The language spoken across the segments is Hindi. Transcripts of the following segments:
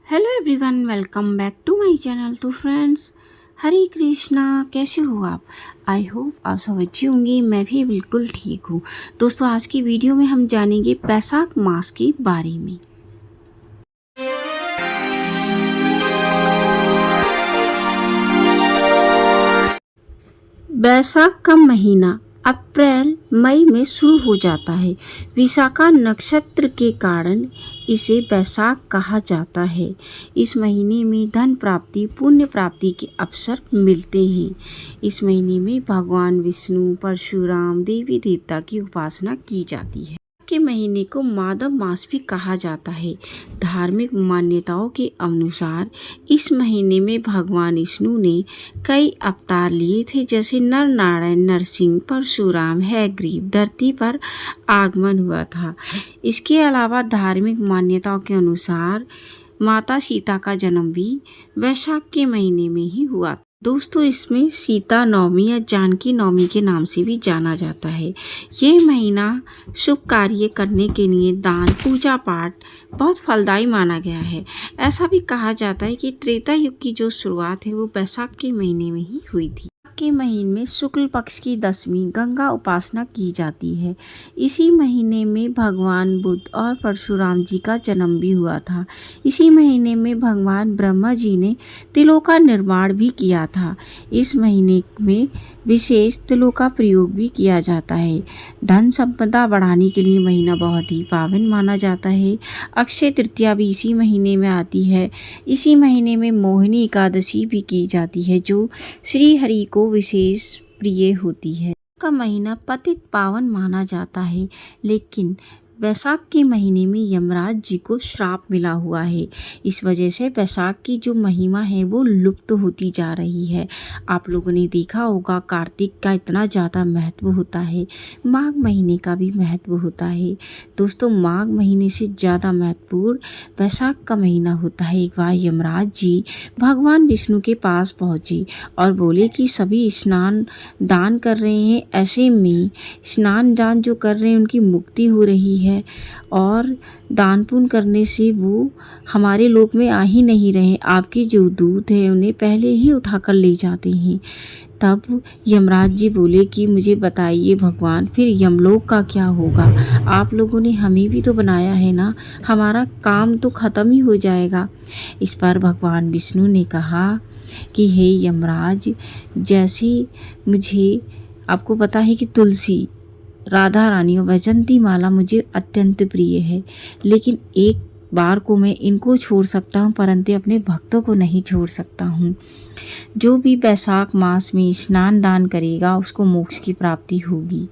Hello everyone, welcome back to my channel. तो फ्रेंड्स, हरे कृष्णा। कैसे हो आप? आई होप आप सब अच्छी होंगी। मैं भी बिल्कुल ठीक हूँ। दोस्तों, आज की वीडियो में हम जानेंगे बैसाख मास के बारे में। बैसाख का महीना अप्रैल मई में शुरू हो जाता है। विशाखा नक्षत्र के कारण इसे बैसाख कहा जाता है। इस महीने में धन प्राप्ति, पुण्य प्राप्ति के अवसर मिलते हैं। इस महीने में भगवान विष्णु, परशुराम, देवी देवता की उपासना की जाती है। के महीने को माधव मास भी कहा जाता है। धार्मिक मान्यताओं के अनुसार इस महीने में भगवान विष्णु ने कई अवतार लिए थे, जैसे नर नारायण, नरसिंह, परशुराम, हयग्रीव धरती पर आगमन हुआ था। इसके अलावा धार्मिक मान्यताओं के अनुसार माता सीता का जन्म भी वैशाख के महीने में ही हुआ। दोस्तों, इसमें सीता नवमी या जानकी नवमी के नाम से भी जाना जाता है। ये महीना शुभ कार्य करने के लिए दान, पूजा पाठ बहुत फलदायी माना गया है। ऐसा भी कहा जाता है कि त्रेता युग की जो शुरुआत है वो बैसाख के महीने में ही हुई थी। के महीने में शुक्ल पक्ष की दशमी गंगा उपासना की जाती है। इसी महीने में भगवान बुद्ध और परशुराम जी का जन्म भी हुआ था। इसी महीने में भगवान ब्रह्मा जी ने तिलों का निर्माण भी किया था। इस महीने में विशेष तिलों का प्रयोग भी किया जाता है। धन संपदा बढ़ाने के लिए महीना बहुत ही पावन माना जाता है। अक्षय तृतीया भी इसी महीने में आती है। इसी महीने में मोहिनी एकादशी भी की जाती है, जो श्री हरि को विशेष प्रिय होती है। का महीना पतित पावन माना जाता है, लेकिन बैसाख के महीने में यमराज जी को श्राप मिला हुआ है। इस वजह से बैसाख की जो महिमा है वो लुप्त होती जा रही है। आप लोगों ने देखा होगा, कार्तिक का इतना ज़्यादा महत्व होता है, माघ महीने का भी महत्व होता है। दोस्तों, माघ महीने से ज़्यादा महत्वपूर्ण बैसाख का महीना होता है। एक बार यमराज जी भगवान विष्णु के पास पहुँचे और बोले कि सभी स्नान दान कर रहे हैं, ऐसे में स्नान दान जो कर रहे हैं उनकी मुक्ति हो रही है, और दान पुण्य करने से वो हमारे लोक में आ ही नहीं रहे। आपके जो दूत हैं उन्हें पहले ही उठाकर ले जाते हैं। तब यमराज जी बोले कि मुझे बताइए भगवान, फिर यमलोक का क्या होगा? आप लोगों ने हमें भी तो बनाया है ना, हमारा काम तो ख़त्म ही हो जाएगा। इस पर भगवान विष्णु ने कहा कि हे यमराज, जैसे मुझे आपको पता है कि तुलसी, राधा रानी और वैजंती माला मुझे अत्यंत प्रिय है, लेकिन एक बार को मैं इनको छोड़ सकता हूँ, परंतु अपने भक्तों को नहीं छोड़ सकता हूँ। जो भी बैसाख मास में स्नान दान करेगा उसको मोक्ष की प्राप्ति होगी,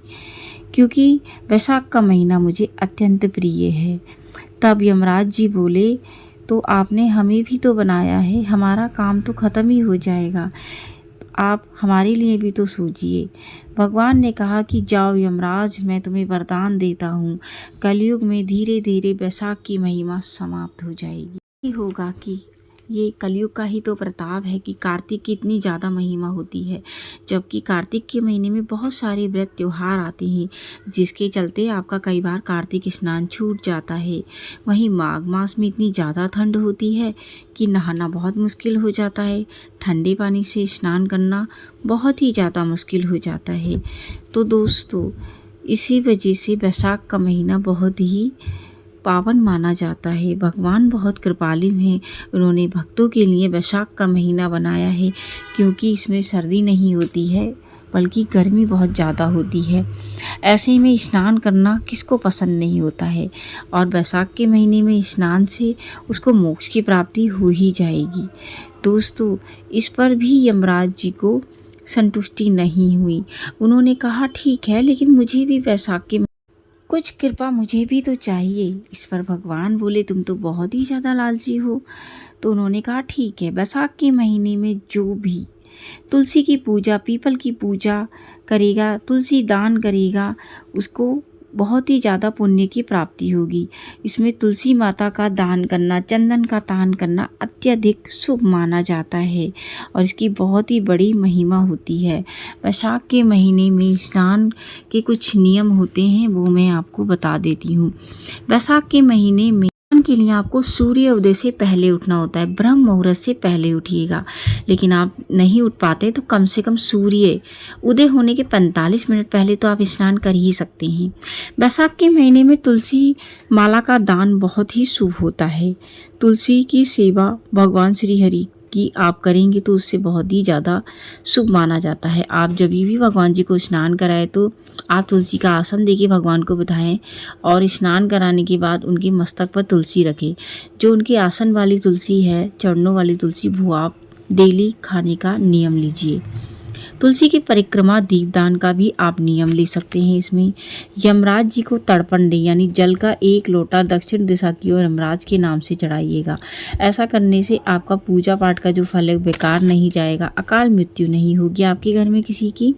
क्योंकि बैसाख का महीना मुझे अत्यंत प्रिय है। तब यमराज जी बोले, तो आपने हमें भी तो बनाया है, हमारा काम तो ख़त्म ही हो जाएगा, आप हमारे लिए भी तो सोचिए। भगवान ने कहा कि जाओ यमराज, मैं तुम्हें वरदान देता हूँ, कलयुग में धीरे धीरे बैसाख की महिमा समाप्त हो जाएगी। होगा कि ये कलयुग का ही तो प्रताप है कि कार्तिक की इतनी ज़्यादा महिमा होती है, जबकि कार्तिक के महीने में बहुत सारे व्रत त्यौहार आते हैं, जिसके चलते आपका कई बार कार्तिक स्नान छूट जाता है। वहीं माघ मास में इतनी ज़्यादा ठंड होती है कि नहाना बहुत मुश्किल हो जाता है। ठंडे पानी से स्नान करना बहुत ही ज़्यादा मुश्किल हो जाता है। तो दोस्तों, इसी वजह से बैसाख का महीना बहुत ही पावन माना जाता है। भगवान बहुत कृपालु हैं, उन्होंने भक्तों के लिए बैसाख का महीना बनाया है, क्योंकि इसमें सर्दी नहीं होती है बल्कि गर्मी बहुत ज़्यादा होती है। ऐसे में स्नान करना किसको पसंद नहीं होता है, और बैसाख के महीने में स्नान से उसको मोक्ष की प्राप्ति हो ही जाएगी। दोस्तों, इस पर भी यमराज जी को संतुष्टि नहीं हुई। उन्होंने कहा ठीक है, लेकिन मुझे भी बैसाख के कुछ कृपा मुझे भी तो चाहिए। इस पर भगवान बोले, तुम तो बहुत ही ज़्यादा लालची हो। तो उन्होंने कहा ठीक है, बैसाख के महीने में जो भी तुलसी की पूजा, पीपल की पूजा करेगा, तुलसी दान करेगा, उसको बहुत ही ज़्यादा पुण्य की प्राप्ति होगी। इसमें तुलसी माता का दान करना, चंदन का दान करना अत्यधिक शुभ माना जाता है, और इसकी बहुत ही बड़ी महिमा होती है। बैसाख के महीने में स्नान के कुछ नियम होते हैं, वो मैं आपको बता देती हूँ। बैसाख के महीने में स्नान के लिए आपको सूर्य उदय से पहले उठना होता है, ब्रह्म मुहूर्त से पहले उठिएगा। लेकिन आप नहीं उठ पाते तो कम से कम सूर्य उदय होने के 45 मिनट पहले तो आप स्नान कर ही सकते हैं। बैसाख के महीने में तुलसी माला का दान बहुत ही शुभ होता है। तुलसी की सेवा भगवान श्री हरि की आप करेंगे तो उससे बहुत ही ज़्यादा शुभ माना जाता है। आप जब भी भगवान जी को स्नान कराएं तो आप तुलसी का आसन देके भगवान को बिठाएं और स्नान कराने के बाद उनके मस्तक पर तुलसी रखें। जो उनके आसन वाली तुलसी है, चरणों वाली तुलसी, वो आप डेली खाने का नियम लीजिए। तुलसी की परिक्रमा दीपदान का भी आप नियम ले सकते हैं। इसमें यमराज जी को तर्पण दें, यानी जल का 1 लोटा दक्षिण दिशा की ओर यमराज के नाम से चढ़ाइएगा। ऐसा करने से आपका पूजा पाठ का जो फल है बेकार नहीं जाएगा, अकाल मृत्यु नहीं होगी आपके घर में किसी की।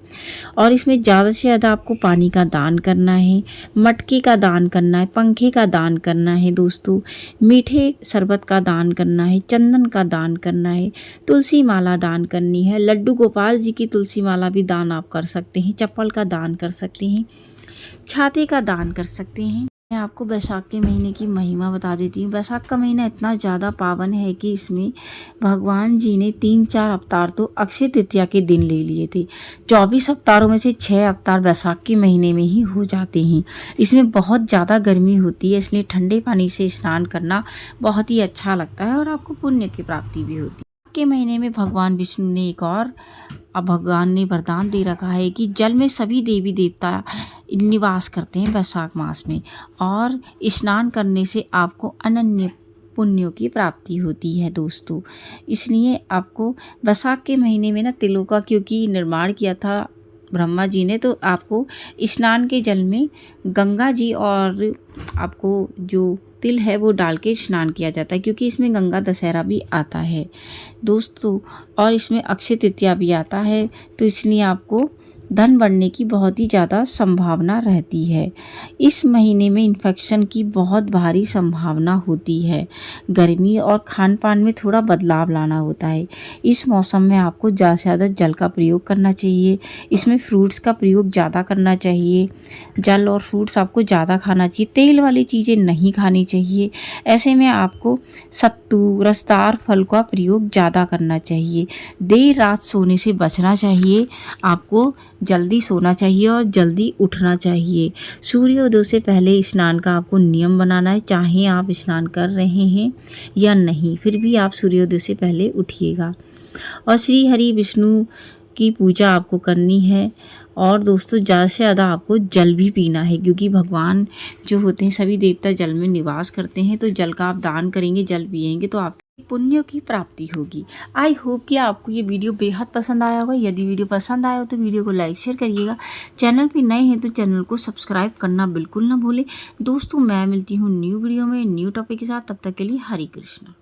और इसमें ज़्यादा से ज़्यादा आपको पानी का दान करना है, मटके का दान करना है, पंखे का दान करना है दोस्तों, मीठे शरबत का दान करना है, चंदन का दान करना है, तुलसी माला दान करनी है, लड्डू गोपाल जी की तुलसी माला भी दान आप कर सकते हैं, चप्पल का दान कर सकते हैं, छाते का दान कर सकते हैं। मैं आपको बैसाख के महीने की महिमा बता देती हूँ। बैसाख का महीना इतना ज़्यादा पावन है कि इसमें भगवान जी ने 3-4 अवतार तो अक्षय तृतीया के दिन ले लिए थे। 24 अवतारों में से 6 अवतार बैसाख के महीने में ही हो जाते हैं। इसमें बहुत ज़्यादा गर्मी होती है, इसलिए ठंडे पानी से स्नान करना बहुत ही अच्छा लगता है और आपको पुण्य की प्राप्ति भी होती है। के महीने में भगवान विष्णु ने एक और भगवान ने वरदान दे रखा है कि जल में सभी देवी देवता निवास करते हैं बैसाख मास में, और स्नान करने से आपको अनन्य पुण्यों की प्राप्ति होती है दोस्तों। इसलिए आपको बैसाख के महीने में ना तिलों का क्योंकि निर्माण किया था ब्रह्मा जी ने, तो आपको स्नान के जल में गंगा जी और आपको जो तिल है वो डाल के स्नान किया जाता है, क्योंकि इसमें गंगा दशहरा भी आता है दोस्तों और इसमें अक्षय तृतीया भी आता है, तो इसलिए आपको धन बढ़ने की बहुत ही ज़्यादा संभावना रहती है। इस महीने में इन्फेक्शन की बहुत भारी संभावना होती है। गर्मी और खान पान में थोड़ा बदलाव लाना होता है। इस मौसम में आपको ज़्यादा से ज़्यादा जल का प्रयोग करना चाहिए। इसमें फ्रूट्स का प्रयोग ज़्यादा करना चाहिए। जल और फ्रूट्स आपको ज़्यादा खाना चाहिए, तेल वाली चीज़ें नहीं खानी चाहिए। ऐसे में आपको सत्तू, रसदार फल का प्रयोग ज़्यादा करना चाहिए। देर रात सोने से बचना चाहिए। आपको जल्दी सोना चाहिए और जल्दी उठना चाहिए। सूर्योदय से पहले स्नान का आपको नियम बनाना है, चाहे आप स्नान कर रहे हैं या नहीं, फिर भी आप सूर्योदय से पहले उठिएगा। और श्री हरि विष्णु की पूजा आपको करनी है। और दोस्तों ज़्यादा से ज़्यादा आपको जल भी पीना है, क्योंकि भगवान जो होते हैं सभी देवता जल में निवास करते हैं, तो जल का आप दान करेंगे, जल पिएंगे तो आप पुण्य की प्राप्ति होगी। आई होप कि आपको ये वीडियो बेहद पसंद आया होगा। यदि वीडियो पसंद आया हो तो वीडियो को लाइक शेयर करिएगा। चैनल पे नए हैं तो चैनल को सब्सक्राइब करना बिल्कुल ना भूलें। दोस्तों मैं मिलती हूँ न्यू वीडियो में न्यू टॉपिक के साथ, तब तक के लिए हरे कृष्णा।